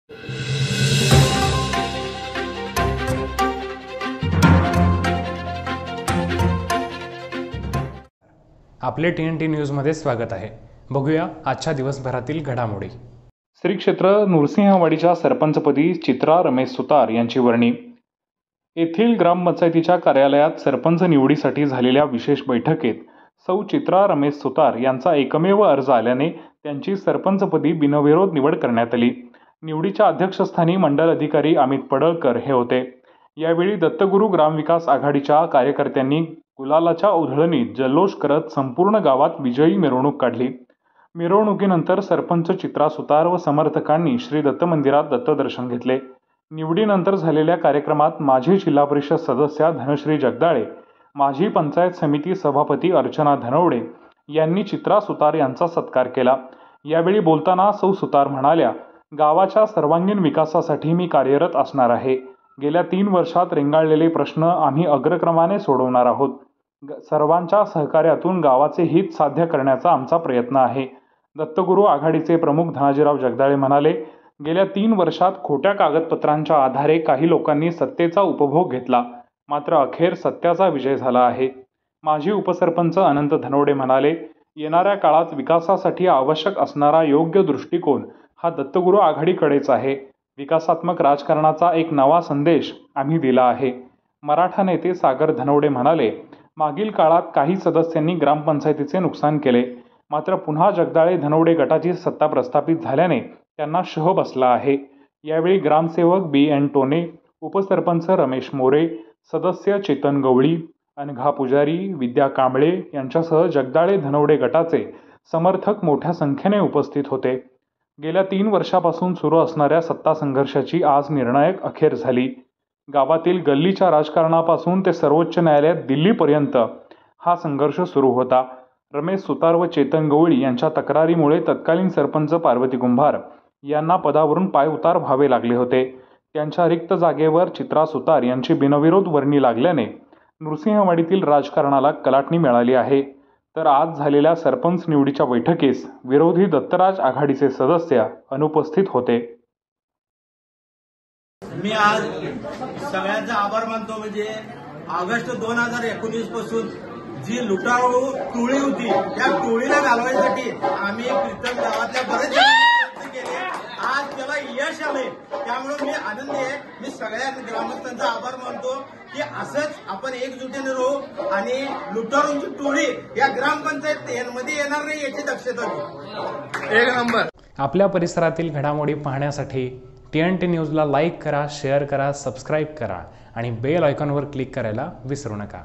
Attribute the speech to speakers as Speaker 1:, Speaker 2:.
Speaker 1: आपले TNT न्यूजमध्ये स्वागत आहे। बघूया आजच्या दिवसभरातील घडामोडी।
Speaker 2: श्री क्षेत्र नृसिंहवाडीच्या सरपंचपदी चित्रा रमेश सुतार यांची वर्णी। येथील ग्रामपंचायतीच्या कार्यालयात सरपंच निवडीसाठी झालेल्या विशेष बैठकीत सौ चित्रा रमेश सुतार यांचा एकमेव अर्ज आल्याने त्यांची सरपंचपदी बिनविरोध निवड करण्यात आली। निवडीच्या अध्यक्षस्थानी मंडल अधिकारी अमित पडळकर हे होते। यावेळी दत्तगुरू ग्रामविकास आघाडीच्या कार्यकर्त्यांनी गुलालाच्या उधळणीत जल्लोष करत संपूर्ण गावात विजयी मिरवणूक काढली। मिरवणुकीनंतर सरपंच चित्रा सुतार व समर्थकांनी श्री दत्त मंदिरात दत्तदर्शन घेतले। निवडीनंतर झालेल्या कार्यक्रमात माजी जिल्हा परिषद सदस्या धनश्री जगदाळे, माजी पंचायत समिती सभापती अर्चना धनवडे यांनी चित्रा सुतार यांचा सत्कार केला। यावेळी बोलताना सौ सुतार म्हणाल्या, गावाच्या सर्वांगीण विकासासाठी मी कार्यरत असणार आहे। गेल्या 3 वर्षात रेंगाळलेले प्रश्न आम्ही अग्रक्रमाने सोडवणार आहोत। सर्वांच्या सहकार्यातून गावाचे हित साध्य करण्याचा आमचा प्रयत्न आहे। दत्तगुरू आघाडीचे प्रमुख धनाजीराव जगदाळे म्हणाले, गेल्या 3 वर्षात खोट्या कागदपत्रांच्या आधारे काही लोकांनी सत्तेचा उपभोग घेतला, मात्र अखेर सत्याचा विजय झाला आहे। माजी उपसरपंच अनंत धनवडे म्हणाले, येणाऱ्या काळात विकासासाठी आवश्यक असणारा योग्य दृष्टिकोन हा दत्तगुरू आघाडीकडेच आहे। विकासात्मक राजकारणाचा एक नवा संदेश आम्ही दिला आहे। मराठा नेते सागर धनवडे म्हणाले, मागील काळात काही सदस्यांनी ग्रामपंचायतीचे नुकसान केले, मात्र पुन्हा जगदाळे धनवडे गटाची सत्ता प्रस्थापित झाल्याने त्यांना शह बसला आहे। यावेळी ग्रामसेवक BN टोने, उपसरपंच रमेश मोरे, सदस्य चेतन गवळी, अनघा पुजारी, विद्या कांबळे यांच्यासह जगदाळे धनवडे गटाचे समर्थक मोठ्या संख्येने उपस्थित होते। गेल्या 3 वर्षापासून सुरू असणाऱ्या सत्ता संघर्षाची आज निर्णायक अखेर झाली। गावातील गल्लीच्या राजकारणापासून ते सर्वोच्च न्यायालयात दिल्लीपर्यंत हा संघर्ष सुरू होता। रमेश सुतार व चेतन गवळी यांच्या तक्रारीमुळे तत्कालीन सरपंच पार्वती कुंभार यांना पदावरून पायउतार व्हावे लागले होते। त्यांच्या रिक्त जागेवर चित्रा सुतार यांची बिनविरोध वर्णी लागल्याने नृसिंहवाडीतील राजकारणाला कलाटणी मिळाली आहे। तर आज झालेल्या सरपंच निवडीच्या बैठकीस विरोधी दत्तराज आघाडीचे सदस्य अनुपस्थित होते।
Speaker 3: मी आज सगळ्यांचा आभार मानतो। म्हणजे ऑगस्ट 2019 पासून जी लुटारू टोळी होती त्या टोळीला घालवायसाठी आम्ही कीर्तन गावातल्या बरेच प्रयत्न केले। आज त्याला यश आले, त्यामुळे मी आनंदी आहे। मी सगळ्या ग्रामस्थांचा आभार मानतो की असंच आपण एकजुटीने राहू आणि लुटारूंची टोळी या ग्रामपंचायत मध्ये येणार नाही याची दक्षता घेऊ।
Speaker 1: 1 नंबर। आपल्या परिसरातील घडामोडी पाहण्यासाठी TNT न्यूजला लाईक करा, शेअर करा, सबस्क्राईब करा आणि बेल आयकॉनवर क्लिक करायला विसरू नका।